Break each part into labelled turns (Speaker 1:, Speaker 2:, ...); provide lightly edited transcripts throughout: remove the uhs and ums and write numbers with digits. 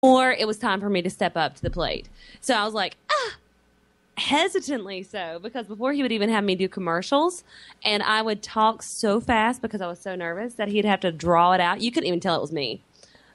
Speaker 1: or it was time for me to step up to the plate. So I was like, hesitantly so, because before he would even have me do commercials, and I would talk so fast because I was so nervous that he'd have to draw it out. You couldn't even tell it was me.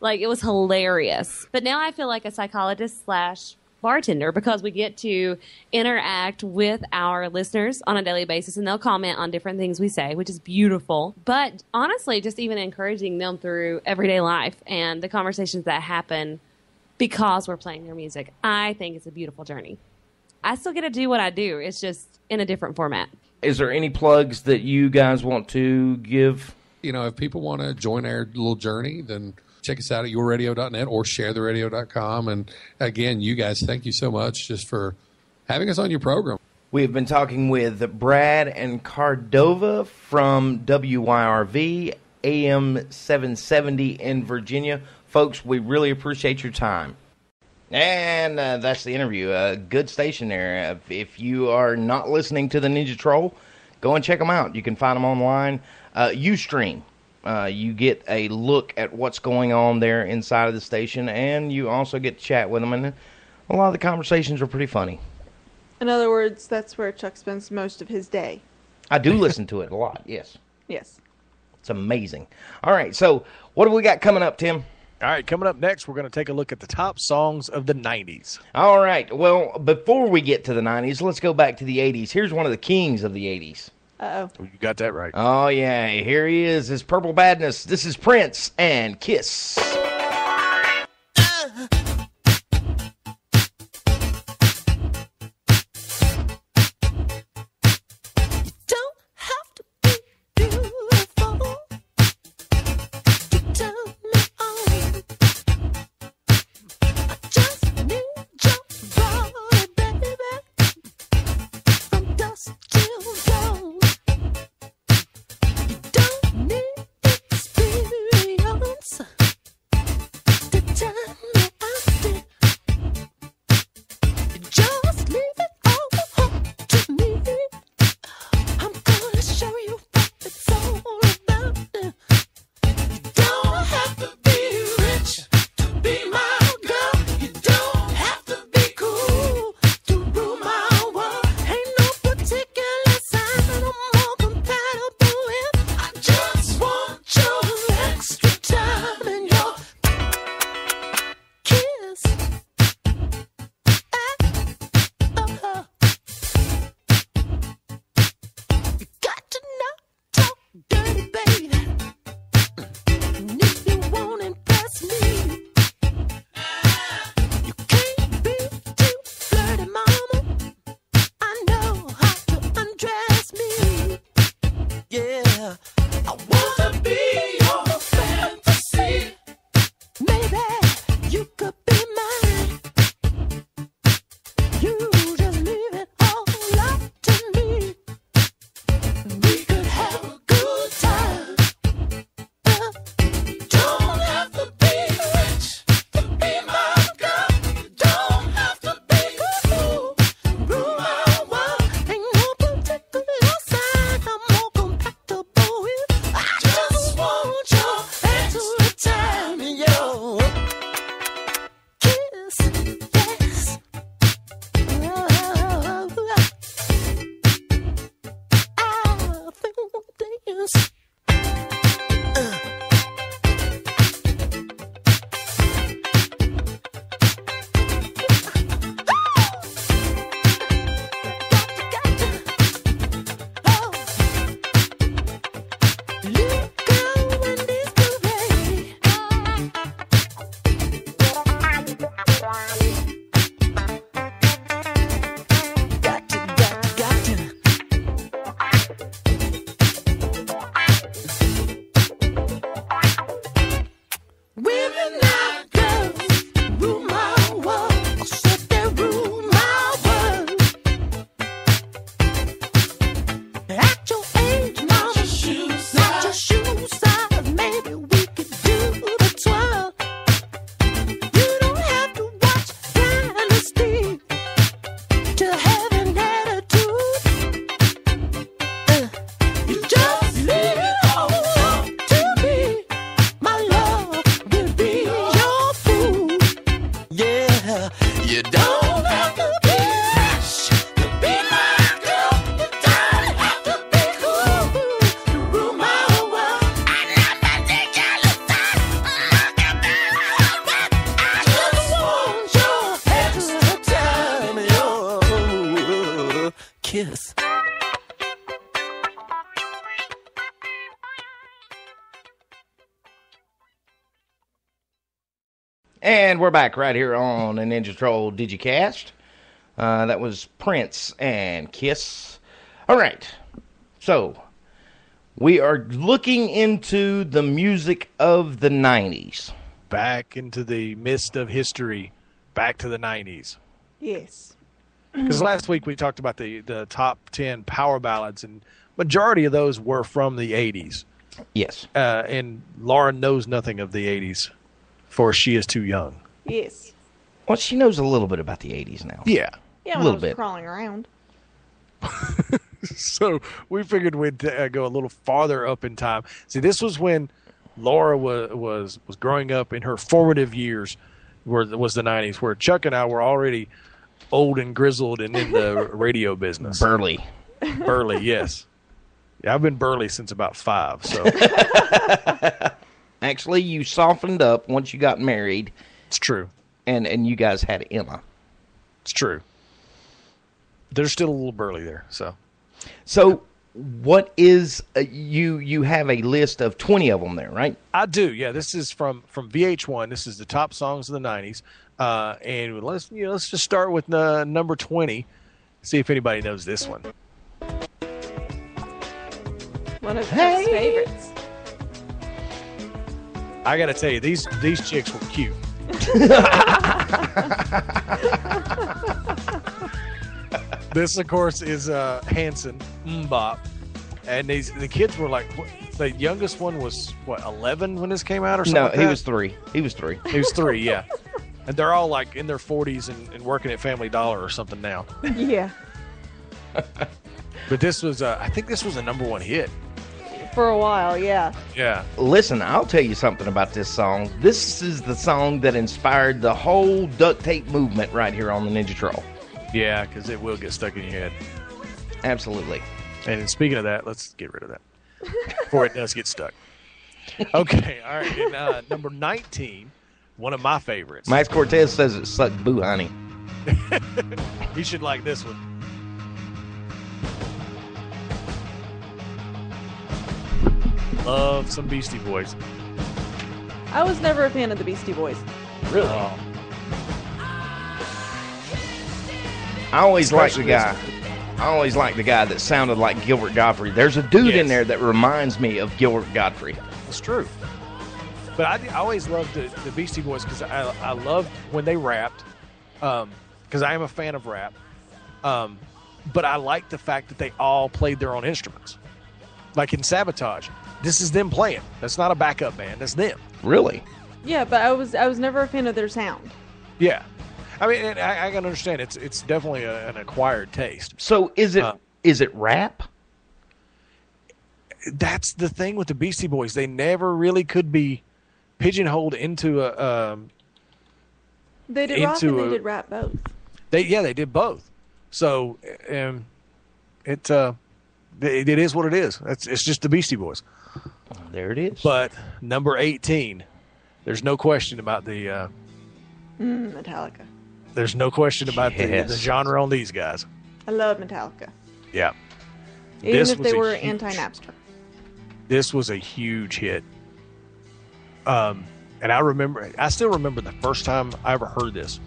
Speaker 1: Like, it was hilarious. But now I feel like a psychologist / bartender, because we get to interact with our listeners on a daily basis, and they'll comment on different things we say, which is beautiful. But honestly, just even encouraging them through everyday life and the conversations that happen because we're playing their music, I think it's a beautiful journey. I still get to do what I do. It's just in a different format.
Speaker 2: Is there any plugs that you guys want to give?
Speaker 3: You know, if people want to join our little journey, then check us out at yourradio.net or sharetheradio.com. And again, you guys, thank you so much just for having us on your program.
Speaker 2: We have been talking with Brad and Cardova from WYRV AM 770 in Virginia. Folks, we really appreciate your time. And that's the interview. Good station there. If you are not listening to the Ninja Troll, go and check them out. You can find them online. Ustream. You get a look at what's going on there inside of the station, and you also get to chat with them. And a lot of the conversations are pretty funny.
Speaker 4: In other words, that's where Chuck spends most of his day.
Speaker 2: I do listen to it a lot, yes.
Speaker 4: Yes.
Speaker 2: It's amazing. All right, so what do we got coming up, Tim?
Speaker 5: All right, coming up next, we're going to take a look at the top songs of the 90s.
Speaker 2: All right, well, before we get to the 90s, let's go back to the 80s. Here's one of the kings of the 80s.
Speaker 4: Uh-oh.
Speaker 5: You got that right.
Speaker 2: Oh, yeah, here he is, his Purple Badness. This is Prince and Kiss.
Speaker 6: You don't have to be rich to be my girl. You don't have to be cool to rule my whole world. I never think you'll look back. Look at me, I just want your head to tell me your kiss.
Speaker 2: And we're back right here on the Ninja Troll Digicast. That was Prince and Kiss. All right. So, we are looking into the music of the 90s.
Speaker 5: Back into the mist of history, back to the 90s.
Speaker 4: Yes.
Speaker 5: Because last week we talked about the top 10 power ballads, and majority of those were from the 80s.
Speaker 2: Yes.
Speaker 5: And Laura knows nothing of the 80s, for she is too young.
Speaker 4: Yes.
Speaker 2: Well, she knows a little bit about the 80s now.
Speaker 5: Yeah.
Speaker 4: Yeah,
Speaker 2: A
Speaker 4: when I
Speaker 2: little
Speaker 4: was
Speaker 2: bit.
Speaker 4: crawling around.
Speaker 5: So we figured we'd go a little farther up in time. See, this was when Laura was growing up in her formative years, was the 90s, where Chuck and I were already old and grizzled and in the radio business.
Speaker 2: Burley.
Speaker 5: Burly, yes. Yeah, I've been burly since about 5. So
Speaker 2: Actually, you softened up once you got married,
Speaker 5: it's true.
Speaker 2: and you guys had Emma.
Speaker 5: It's true. There's still a little burly there.
Speaker 2: So, what is you have a list of 20 of them there, right?
Speaker 5: I do. Yeah, this is from VH1. This is the top songs of the 90s. And let's just start with number 20. See if anybody knows this one.
Speaker 4: One of his favorites.
Speaker 5: I got to tell you, these chicks were cute. This, of course, is Hanson, Mbop. And the kids were like, the youngest one was, 11 when this came out or something
Speaker 2: No,
Speaker 5: like
Speaker 2: he
Speaker 5: that?
Speaker 2: was 3. He was 3.
Speaker 5: He was 3, yeah. And they're all like in their 40s and working at Family Dollar or something now.
Speaker 4: Yeah.
Speaker 5: But this was, I think this was a number 1 hit.
Speaker 4: For a while, yeah.
Speaker 5: Yeah.
Speaker 2: Listen, I'll tell you something about this song. This is the song that inspired the whole duct tape movement right here on the Ninja Troll.
Speaker 5: Yeah, because it will get stuck in your head.
Speaker 2: Absolutely.
Speaker 5: And speaking of that, let's get rid of that before it does get stuck. Okay, all right. And, number 19, one of my favorites.
Speaker 2: Max Cortez says it sucked boo, honey.
Speaker 5: You should like this one. Love some Beastie Boys.
Speaker 4: I was never a fan of the Beastie Boys.
Speaker 2: Really?
Speaker 5: Oh,
Speaker 2: I always liked the
Speaker 5: Especially
Speaker 2: guy.
Speaker 5: this
Speaker 2: I always liked the guy that sounded like Gilbert Gottfried. There's a dude in
Speaker 5: Yes.
Speaker 2: there that reminds me of Gilbert Gottfried.
Speaker 5: it's true. But I always loved the Beastie Boys because I loved when they rapped, because I am a fan of rap. But I like the fact that they all played their own instruments. Like in Sabotage, this is them playing. That's not a backup band. That's them.
Speaker 2: Really?
Speaker 4: Yeah, but I was never a fan of their sound.
Speaker 5: Yeah. I mean, and I can understand it's definitely an acquired taste.
Speaker 2: So is it rap?
Speaker 5: That's the thing with the Beastie Boys. They never really could be pigeonholed into a.
Speaker 4: They did rock and
Speaker 5: Into
Speaker 4: they
Speaker 5: a-
Speaker 4: did rap both.
Speaker 5: They did both. So it is what it is. It's just the Beastie Boys.
Speaker 2: There it is.
Speaker 5: But number 18, there's no question about the.
Speaker 4: Metallica.
Speaker 5: There's no question about
Speaker 2: Yes.
Speaker 5: the genre on these guys.
Speaker 4: I love Metallica.
Speaker 5: Yeah.
Speaker 4: Even
Speaker 5: This
Speaker 4: if
Speaker 5: was
Speaker 4: they
Speaker 5: a
Speaker 4: were
Speaker 5: huge-
Speaker 4: anti-Napster.
Speaker 5: This was a huge hit. And I still remember the first time I ever heard this.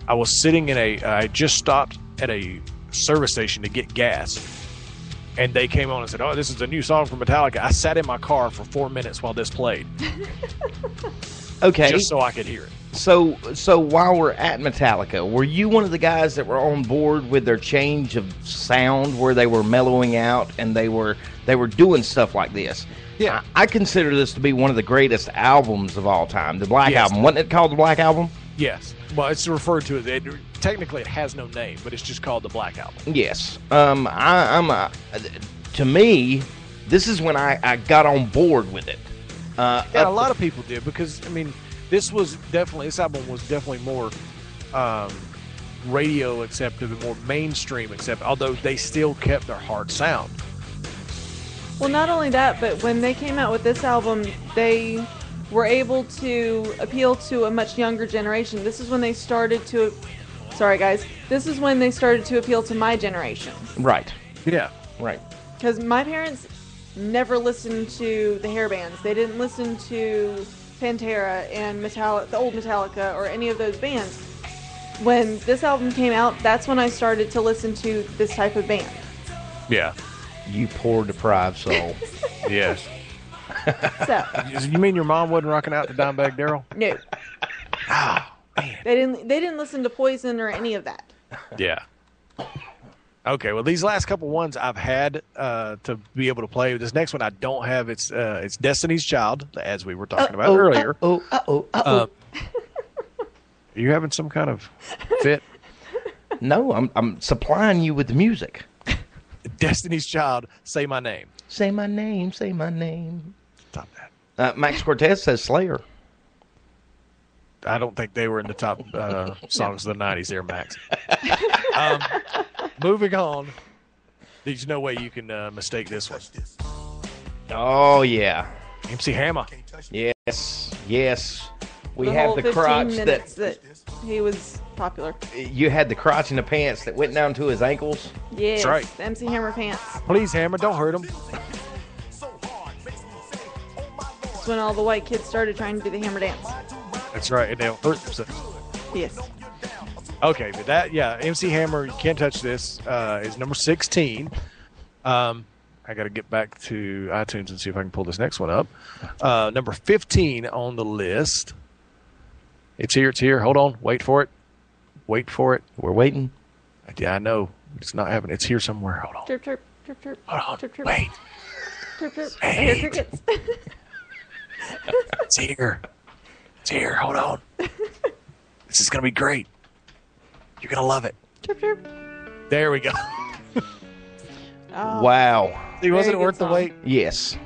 Speaker 5: I was sitting I just stopped at a service station to get gas. And they came on and said, "Oh, this is a new song from Metallica." I sat in my car for 4 minutes while this played,
Speaker 2: Okay.
Speaker 5: just so I could hear it.
Speaker 2: So while we're at Metallica, were you one of the guys that were on board with their change of sound, where they were mellowing out and they were doing stuff like this?
Speaker 5: Yeah.
Speaker 2: I consider this to be one of the greatest albums of all time. The Black
Speaker 5: Yes.
Speaker 2: Album. Wasn't it called the Black Album?
Speaker 5: Yes. Well, it's referred to as technically it has no name, but it's just called the Black Album.
Speaker 2: Yes. To me, this is when I got on board with it.
Speaker 5: Yeah, a lot of people did because I mean, this album was definitely more radio accepted and more mainstream accepted, although they still kept their hard sound.
Speaker 4: Well, not only that, but when they came out with this album, they were able to appeal to a much younger generation. This is when they started to... Sorry, guys. This is when they started to appeal to my generation.
Speaker 2: Right.
Speaker 5: Yeah.
Speaker 2: Right.
Speaker 4: Because my parents never listened to the hair bands. They didn't listen to Pantera and the old Metallica or any of those bands. When this album came out, that's when I started to listen to this type of band.
Speaker 5: Yeah.
Speaker 2: You poor deprived soul.
Speaker 5: Yes.
Speaker 4: So,
Speaker 5: You mean your mom wasn't rocking out to Dimebag Darrell?
Speaker 4: no. They didn't listen to Poison or any of that.
Speaker 5: Yeah. Okay, well, these last couple ones I've had to be able to play. This next one I don't have. It's Destiny's Child, as we were talking about earlier. Are you having some kind of fit?
Speaker 2: No, I'm supplying you with the music.
Speaker 5: Destiny's Child, Say My Name.
Speaker 2: Say my name, say my name.
Speaker 5: Stop that.
Speaker 2: Max Cortez says Slayer.
Speaker 5: I don't think they were in the top songs of the 90s there, Max. Moving on. There's no way you can mistake this one.
Speaker 2: Oh, yeah.
Speaker 5: MC Hammer.
Speaker 2: Yes, yes. We
Speaker 4: The
Speaker 2: have
Speaker 4: whole
Speaker 2: the
Speaker 4: 15
Speaker 2: crotch
Speaker 4: minutes that he was popular.
Speaker 2: you had the crotch in the pants that went down to his ankles.
Speaker 4: Yes,
Speaker 5: right.
Speaker 4: the MC Hammer pants.
Speaker 5: Please, Hammer, don't hurt him.
Speaker 4: That's when all the white kids started trying to do the hammer dance.
Speaker 5: That's right. And they'll hurt themselves.
Speaker 4: Yes.
Speaker 5: Okay, but that, yeah, MC Hammer, You Can't Touch This, is number 16. I got to get back to iTunes and see if I can pull this next one up. Number 15 on the list. It's here. Hold on. Wait for it. We're waiting. Yeah, I know. It's not happening. It's here somewhere. Hold on.
Speaker 4: Chirp, chirp, chirp, chirp.
Speaker 5: Hold on.
Speaker 4: Chirp, chirp.
Speaker 5: Wait.
Speaker 4: Chirp, chirp. I hear crickets.
Speaker 5: It's here. It's here. Hold on. This is going to be great. You're going to love it.
Speaker 4: Chirp, chirp.
Speaker 5: There we go.
Speaker 4: Oh,
Speaker 2: Wow.
Speaker 5: See, wasn't it
Speaker 4: good
Speaker 5: worth the
Speaker 4: song.
Speaker 5: wait?
Speaker 2: Yes.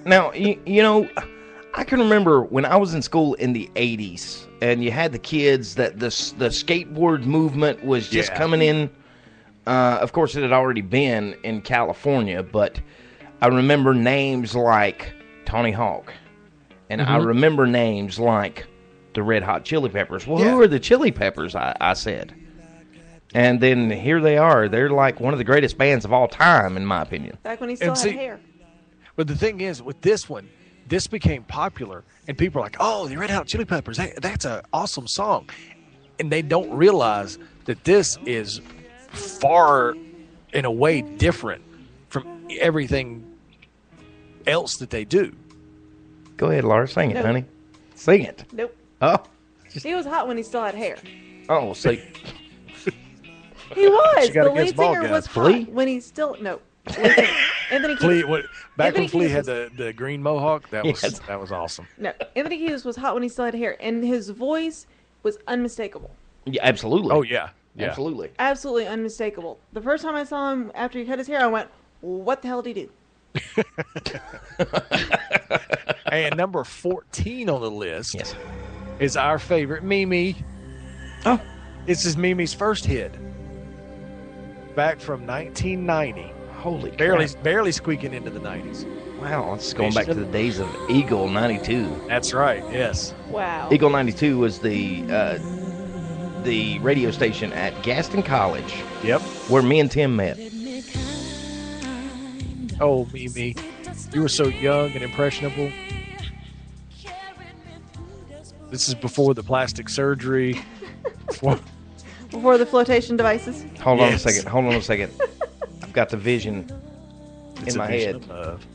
Speaker 2: Now, you know, I can remember when I was in school in the 80s, and you had the kids that the skateboard movement was just
Speaker 5: Yeah.
Speaker 2: coming in. Of course, it had already been in California, but I remember names like Tony Hawk, and I remember names like the Red Hot Chili Peppers. Well, who are the Chili Peppers, I said. And then here they are. They're like one of the greatest bands of all time, in my opinion.
Speaker 4: Back when he still
Speaker 5: And
Speaker 4: had
Speaker 5: see-
Speaker 4: hair.
Speaker 5: But the thing is, with this one, this became popular, and people are like, "Oh, the Red Hot Chili Peppers, that's an awesome song," and they don't realize that this is far, in a way, different from everything else that they do.
Speaker 2: Go ahead, Laura. Sing it,
Speaker 4: Nope.
Speaker 2: honey. Sing it.
Speaker 4: Nope.
Speaker 2: Oh.
Speaker 4: He was hot when he still had hair.
Speaker 2: Oh, see.
Speaker 4: He was.
Speaker 5: She got
Speaker 4: The
Speaker 5: against
Speaker 4: lead
Speaker 5: ball
Speaker 4: singer
Speaker 5: guys.
Speaker 4: was
Speaker 2: Flea?
Speaker 4: hot when he still... No. Lead singer. Anthony
Speaker 5: Flea,
Speaker 4: Kiedis.
Speaker 5: back when
Speaker 4: Anthony
Speaker 5: Flea
Speaker 4: Kiedis
Speaker 5: had the green mohawk, that was
Speaker 2: Yes.
Speaker 5: that was awesome.
Speaker 4: No. Anthony Kiedis was hot when he still had hair. And his voice was unmistakable.
Speaker 2: Yeah, absolutely.
Speaker 5: Oh yeah,
Speaker 2: Absolutely.
Speaker 4: Absolutely unmistakable. The first time I saw him after he cut his hair, I went, what the hell did he do?
Speaker 5: And number 14 on the list
Speaker 2: Yes.
Speaker 5: is our favorite Mimi.
Speaker 2: Oh.
Speaker 5: This is Mimi's first hit. Back from 1990.
Speaker 2: Holy crap.
Speaker 5: Barely squeaking into the 90s.
Speaker 2: Wow, it's going back to the days of Eagle 92.
Speaker 5: That's right, yes.
Speaker 4: Wow.
Speaker 2: Eagle 92 was the radio station at Gaston College
Speaker 5: Yep.
Speaker 2: where me and Tim met.
Speaker 5: Oh, Mimi. You were so young and impressionable. This is before the plastic surgery.
Speaker 4: Before the flotation devices.
Speaker 2: Hold on a
Speaker 5: Yes.
Speaker 2: second. I've got the vision
Speaker 5: It's
Speaker 2: in
Speaker 5: a
Speaker 2: my
Speaker 5: vision
Speaker 2: head.
Speaker 5: of love.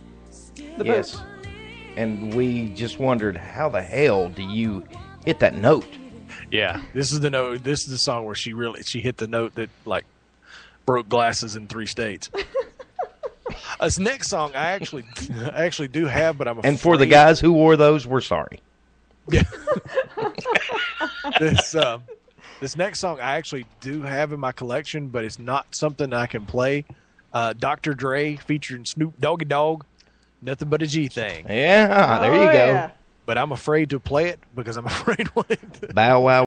Speaker 4: The
Speaker 2: Yes.
Speaker 4: boat.
Speaker 2: And we just wondered, how the hell do you hit that note?
Speaker 5: Yeah, this is the note. This is the song where she hit the note that like broke glasses in 3 states. This next song I actually do have, but I'm afraid.
Speaker 2: And for the guys who wore those, we're sorry.
Speaker 5: Yeah. This next song I actually do have in my collection, but it's not something I can play. Dr. Dre featuring Snoop Doggy Dogg, Nothing But a G Thing.
Speaker 2: Yeah, there you
Speaker 4: Oh,
Speaker 2: go.
Speaker 4: yeah.
Speaker 5: But I'm afraid to play it because I'm afraid what it
Speaker 2: Bow Wow